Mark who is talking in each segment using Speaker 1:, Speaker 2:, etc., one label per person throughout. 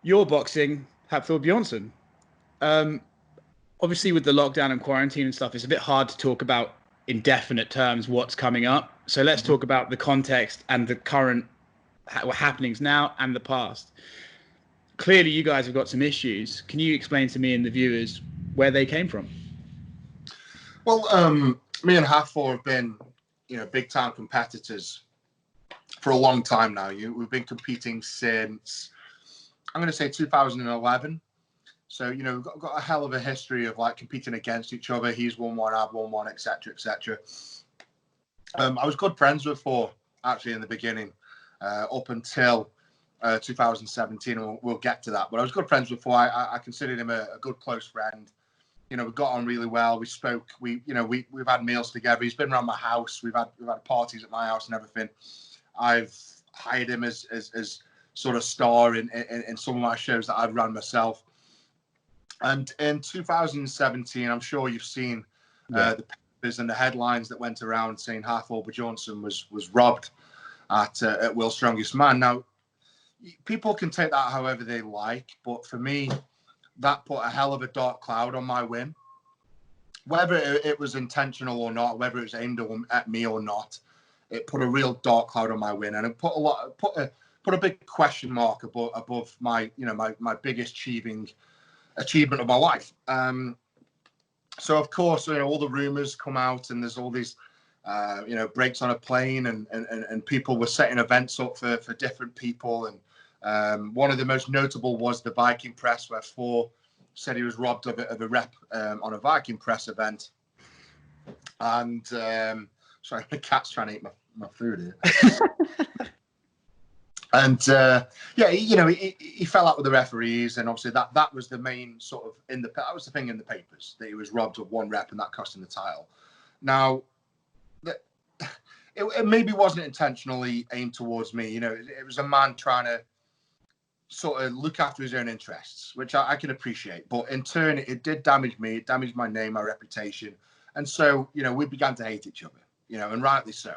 Speaker 1: You're boxing Hafthor Bjornsson. Obviously, with the lockdown and quarantine and stuff, it's a bit hard to talk about in definite terms what's coming up. So let's talk about the context and the current happenings now and the past. Clearly, you guys have got some issues. Can you explain to me and the viewers where they came from?
Speaker 2: Well, me and Hafthor have been, big time competitors for a long time now. We've been competing since, I'm going to say 2011. So, we've got a hell of a history of like competing against each other. He's won one, I've won one, etc., etc. I was good friends with Thor actually in the beginning, up until 2017, and we'll get to that. But I was good friends with Thor. I considered him a good close friend. We got on really well. We spoke. We've had meals together. He's been around my house. We've had parties at my house and everything. I've hired him as sort of star in some of my shows that I've run myself. And in 2017, I'm sure you've seen the papers and the headlines that went around saying Hafthor Bjornsson was robbed at World's Strongest Man. Now, people can take that however they like, but for me, that put a hell of a dark cloud on my win. Whether it was intentional or not, whether it was aimed at me or not, it put a real dark cloud on my win, and it put a big question mark above my my biggest achievement of my life. So of course, all the rumors come out, and there's all these breaks on a plane, and people were setting events up for different people. And one of the most notable was the Viking Press, where Thor said he was robbed of a rep on a Viking Press event. And sorry, the cat's trying to eat my food here. And he fell out with the referees, and obviously that was the main sort of that was the thing in the papers, that he was robbed of one rep and that cost him the title. Now, it maybe wasn't intentionally aimed towards me. It was a man trying to sort of look after his own interests, which I can appreciate. But in turn, it did damage me. It damaged my name, my reputation, and so we began to hate each other. And rightly so.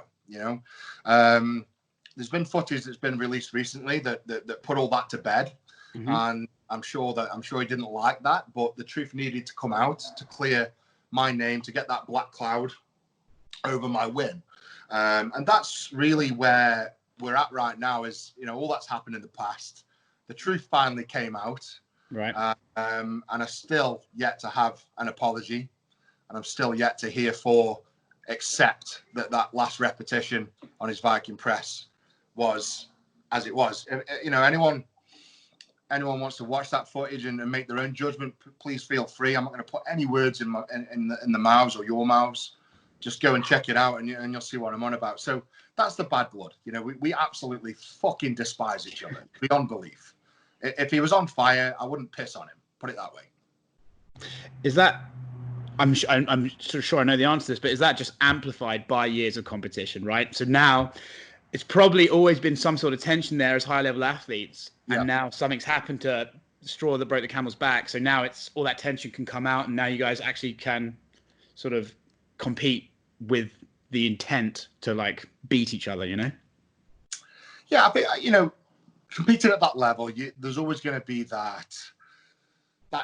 Speaker 2: There's been footage that's been released recently that put all that to bed, and I'm sure he didn't like that, but the truth needed to come out to clear my name, to get that black cloud over my win, and that's really where we're at right now. Is all that's happened in the past, the truth finally came out,
Speaker 1: right?
Speaker 2: And I still yet to have an apology, and I'm still yet to hear Thor accept that last repetition on his Viking Press was as it was. Anyone wants to watch that footage and make their own judgment, please feel free. I'm not going to put any words in the mouths or your mouths. Just go and check it out, and you'll see what I'm on about. So that's the bad blood. We absolutely fucking despise each other beyond belief. If he was on fire, I wouldn't piss on him. Put it that way.
Speaker 1: Is that? I'm sure I know the answer to this, but is that just amplified by years of competition, right? So now, it's probably always been some sort of tension there as high-level athletes, and now something's happened to the straw that broke the camel's back. So now it's all that tension can come out, and now you guys actually can sort of compete with the intent to like beat each other,
Speaker 2: Yeah, I think competing at that level, there's always going to be that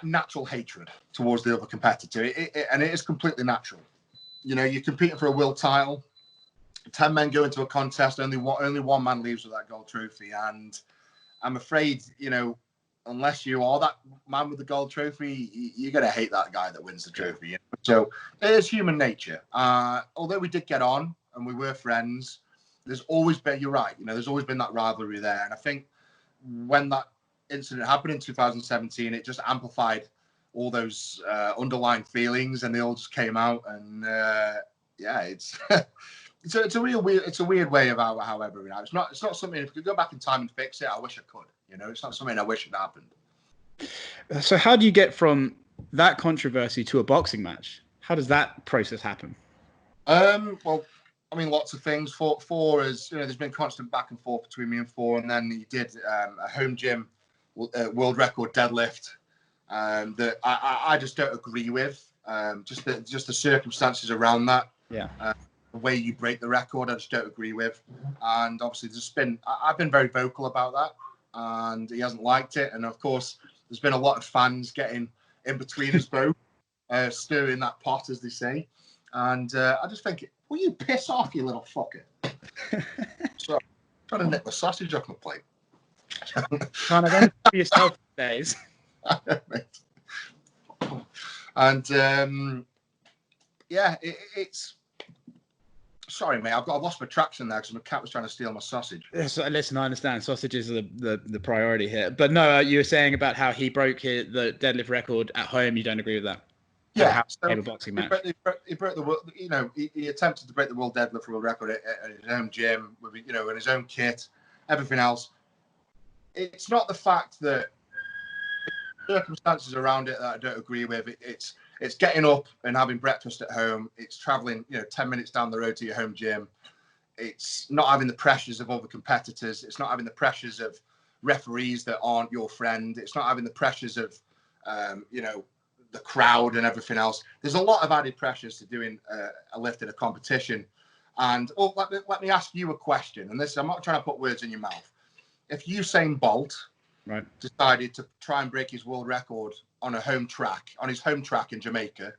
Speaker 2: natural hatred towards the other competitor, and it is completely natural. You're competing for a world title. 10 men go into a contest, only one man leaves with that gold trophy, and I'm afraid, unless you are that man with the gold trophy, you're going to hate that guy that wins the trophy. So it is human nature. Although we did get on and we were friends, there's always been, you're right, there's always been that rivalry there. And I think when that incident happened in 2017, it just amplified all those underlying feelings, and they all just came out. And it's it's a weird way of how everything happened. It's not something, if we could go back in time and fix it, I wish I could. It's not something I wish had happened.
Speaker 1: So how do you get from that controversy to a boxing match? How does that process happen?
Speaker 2: Well, I mean, lots of things. Thor is, there's been constant back and forth between me and Thor, and then he did a home gym world record deadlift that I just don't agree with. Just the circumstances around that.
Speaker 1: Yeah.
Speaker 2: The way you break the record, I just don't agree with. And obviously, I've been very vocal about that. and he hasn't liked it. And of course, there's been a lot of fans getting in between us both, stirring that pot, as they say. And I just think, will you piss off, you little fucker? So, I'm trying to nip the sausage off my plate.
Speaker 1: Can't identify for yourself these days.
Speaker 2: And yeah, it's. Sorry, mate. I've lost my traction there because my cat was trying to steal my sausage.
Speaker 1: So, listen, I understand sausages are the priority here, but no, you were saying about how he broke the deadlift record at home. You don't agree with that?
Speaker 2: Yeah,
Speaker 1: how
Speaker 2: so
Speaker 1: a boxing match.
Speaker 2: He broke the world. You know, he attempted to break the world deadlift world record at his own gym, with, you know, in his own kit, everything else. It's not the fact that circumstances around it that I don't agree with. It's getting up and having breakfast at home. It's traveling, 10 minutes down the road to your home gym. It's not having the pressures of other competitors. It's not having the pressures of referees that aren't your friend. It's not having the pressures of, the crowd and everything else. There's a lot of added pressures to doing a lift in a competition. And let me ask you a question. And this, I'm not trying to put words in your mouth. If Usain Bolt decided to try and break his world record on his home track in Jamaica,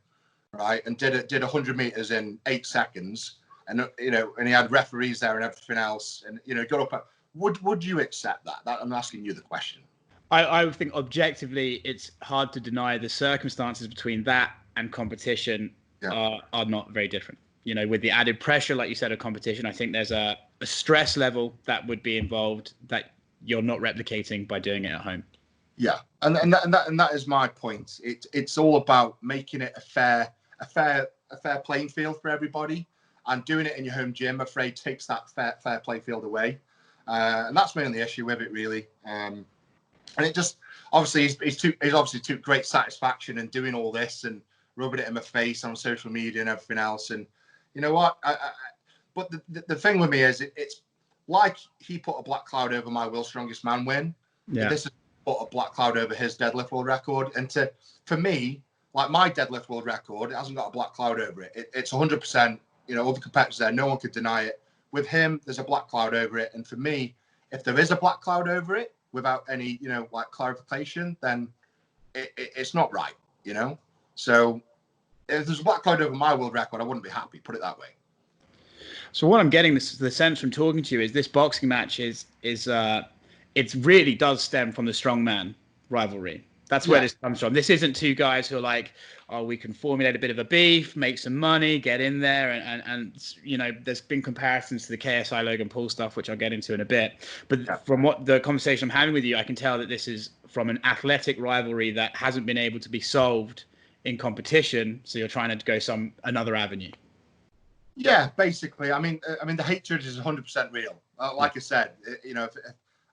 Speaker 2: right, and did 100 meters in 8 seconds, and and he had referees there and everything else, and got up, would you accept that? I'm asking you the question.
Speaker 1: I would think objectively, it's hard to deny the circumstances between that and competition are not very different. With the added pressure, like you said, of competition, I think there's a stress level that would be involved that you're not replicating by doing it at home.
Speaker 2: Yeah, and that is my point. It's all about making it a fair playing field for everybody, and doing it in your home gym, I'm afraid, takes that fair play field away, and that's mainly the issue with it, really. And it just obviously he's obviously took great satisfaction in doing all this and rubbing it in my face on social media and everything else. And you know what? But the thing with me is it's like he put a black cloud over my World's Strongest Man win. Yeah. This is put a black cloud over his deadlift world record. And for me, like my deadlift world record, it hasn't got a black cloud over it. It's 100%. Other competitors there, no one could deny it. With him, there's a black cloud over it. And for me, if there is a black cloud over it without any, clarification, then it's not right. So if there's a black cloud over my world record, I wouldn't be happy. Put it that way.
Speaker 1: So what I'm getting the sense from talking to you is this boxing match is it really does stem from the strongman rivalry. That's where this comes from. This isn't two guys who are like, oh, we can formulate a bit of a beef, make some money, get in there, and there's been comparisons to the KSI Logan Paul stuff, which I'll get into in a bit. But from what the conversation I'm having with you, I can tell that this is from an athletic rivalry that hasn't been able to be solved in competition. So you're trying to go another avenue.
Speaker 2: Yeah, basically. I mean, the hatred is 100% real. Like I said,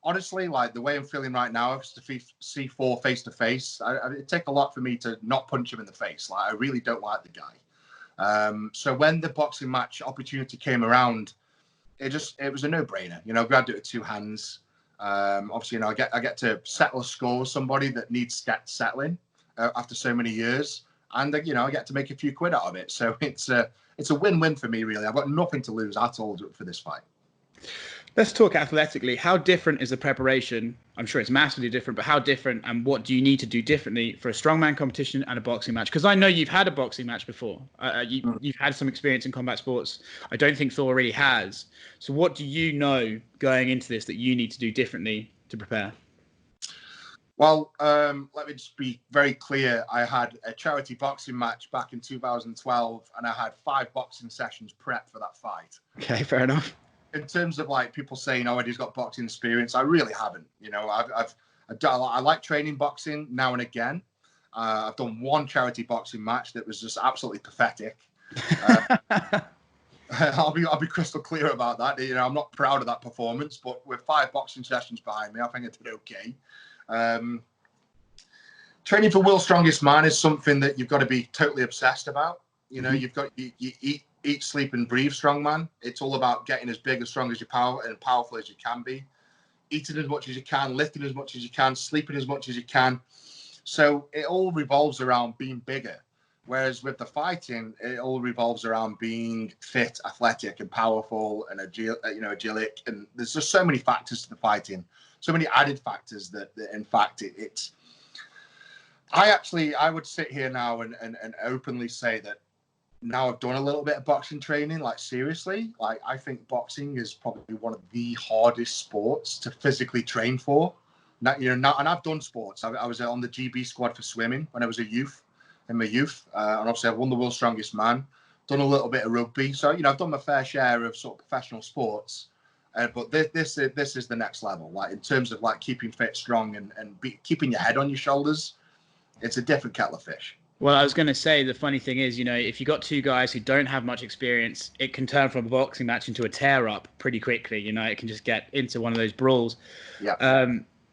Speaker 2: honestly, like the way I'm feeling right now, if it's to see Thor face to face, it'd take a lot for me to not punch him in the face. Like, I really don't like the guy. So when the boxing match opportunity came around, it was a no-brainer. I've got to do it with two hands. Obviously, I get to settle a score with somebody that needs settling after so many years, and I get to make a few quid out of it. So it's a win-win for me, really. I've got nothing to lose at all for this fight.
Speaker 1: Let's talk athletically. How different is the preparation? I'm sure it's massively different, but how different, and what do you need to do differently for a strongman competition and a boxing match? Because I know you've had a boxing match before. You've had some experience in combat sports. I don't think Thor really has. So what do you know going into this that you need to do differently to prepare?
Speaker 2: Well, let me just be very clear. I had a charity boxing match back in 2012, and I had 5 boxing sessions prep for that fight.
Speaker 1: Okay, fair enough.
Speaker 2: In terms of like people saying, "Oh, he's got boxing experience," I really haven't. I like training boxing now and again. I've done one charity boxing match that was just absolutely pathetic. I'll be crystal clear about that. I'm not proud of that performance, but with 5 boxing sessions behind me, I think I did okay. Training for World's Strongest Man is something that you've got to be totally obsessed about. You've got you eat, sleep, and breathe strongman. It's all about getting as big, as strong as you and powerful as you can be, eating as much as you can, lifting as much as you can, sleeping as much as you can. So it all revolves around being bigger. Whereas with the fighting, it all revolves around being fit, athletic, and powerful, and agilic. And there's just so many factors to the fighting. many added factors that in fact it's. I would sit here now and openly say that now I've done a little bit of boxing training, like seriously, like I think boxing is probably one of the hardest sports to physically train for. Now, and I've done sports. I was on the GB squad for swimming when I was in my youth, and obviously I've won the world's strongest man. Done a little bit of rugby, so I've done my fair share of sort of professional sports. But this is the next level, like in terms of like keeping fit, strong, and keeping your head on your shoulders. It's a different kettle of fish.
Speaker 1: Well, I was going to say, the funny thing is, if you got two guys who don't have much experience, it can turn from a boxing match into a tear-up pretty quickly. It can just get into one of those brawls.
Speaker 2: Yeah.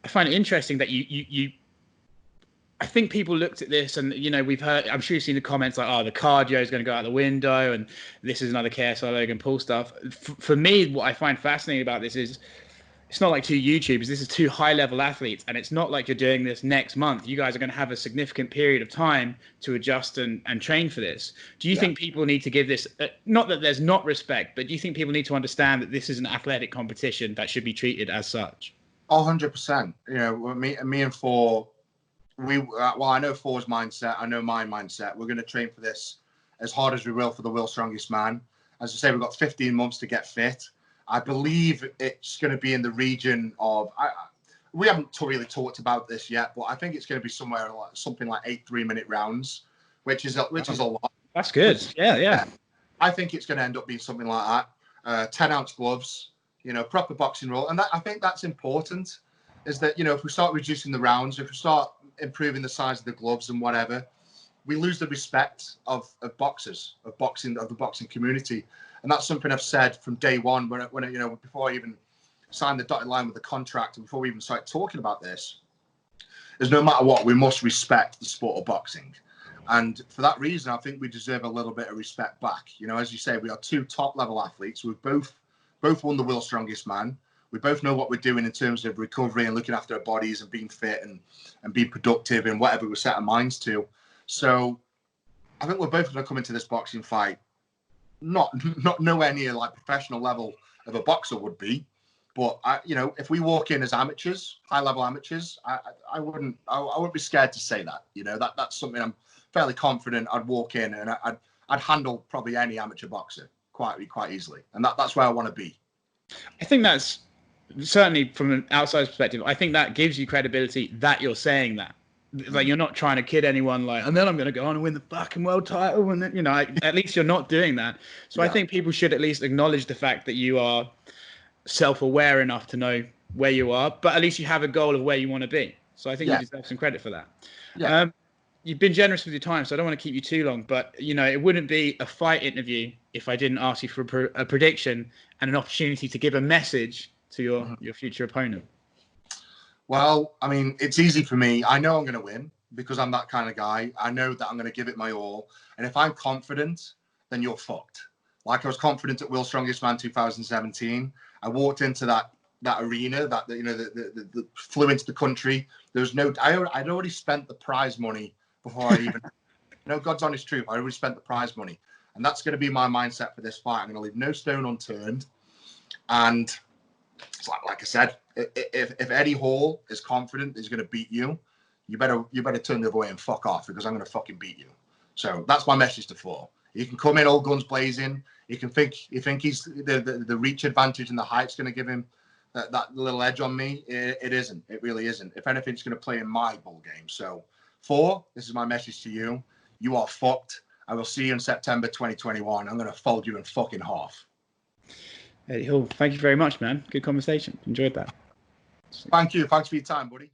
Speaker 1: I find it interesting that I think people looked at this and, we've heard, I'm sure you've seen the comments like, oh, the cardio is going to go out the window and this is another KSI Logan Paul stuff. For me, what I find fascinating about this is, it's not like two YouTubers. This is two high-level athletes, and it's not like you're doing this next month. You guys are going to have a significant period of time to adjust and train for this. Do you think people need to give this, not that there's not respect, but do you think people need to understand that this is an athletic competition that should be treated as such?
Speaker 2: 100%. Me and Four, I know Four's mindset. I know my mindset. We're going to train for this as hard as we will for the world's strongest man. As I say, we've got 15 months to get fit. I believe it's going to be in the region of. We haven't really talked about this yet, but I think it's going to be something like 8 3-minute rounds, which is a lot.
Speaker 1: That's good. Yeah.
Speaker 2: I think it's going to end up being something like that. 10-ounce gloves, proper boxing rule, and I think that's important. Is that if we start reducing the rounds, if we start improving the size of the gloves and whatever, we lose the respect of boxers, of the boxing community. And that's something I've said from day one when before I even signed the dotted line with the contract and before we even started talking about this, is no matter what, we must respect the sport of boxing. And for that reason, I think we deserve a little bit of respect back. As you say, we are two top-level athletes. We've both won the world's strongest man. We both know what we're doing in terms of recovery and looking after our bodies and being fit and being productive in whatever we set our minds to. So I think we're both going to come into this boxing fight not nowhere near like professional level of a boxer would be, but if we walk in as amateurs, high-level amateurs, I wouldn't be scared to say that. That's something I'm fairly confident I'd walk in and I'd handle probably any amateur boxer quite easily, and that's where I want to be.
Speaker 1: I think that's certainly from an outside perspective. I think that gives you credibility that you're saying that. Like you're not trying to kid anyone and then I'm going to go on and win the fucking world title and then, at least you're not doing that. So I think people should at least acknowledge the fact that you are self-aware enough to know where you are, but at least you have a goal of where you want to be. So I think you deserve some credit for that. Yeah. You've been generous with your time, so I don't want to keep you too long, but it wouldn't be a fight interview if I didn't ask you for a prediction and an opportunity to give a message to your future opponent.
Speaker 2: Well, I mean, it's easy for me. I know I'm going to win because I'm that kind of guy. I know that I'm going to give it my all. And if I'm confident, then you're fucked. Like I was confident at World's Strongest Man 2017. I walked into that arena that flew into the country. There was I'd already spent the prize money before I even, God's honest truth. I already spent the prize money. And that's going to be my mindset for this fight. I'm going to leave no stone unturned. And it's like I said, if Eddie Hall is confident he's going to beat you, you better turn the other way and fuck off because I'm going to fucking beat you. So that's my message to Four. He can come in all guns blazing. He think he's the reach advantage and the height's going to give him that little edge on me. It isn't. It really isn't. If anything, it's going to play in my ball game. So Four, this is my message to you. You are fucked. I will see you in September 2021. I'm going to fold you in fucking half.
Speaker 1: Eddie Hall, thank you very much, man. Good conversation. Enjoyed that.
Speaker 2: Thank you. Thanks for your time, buddy.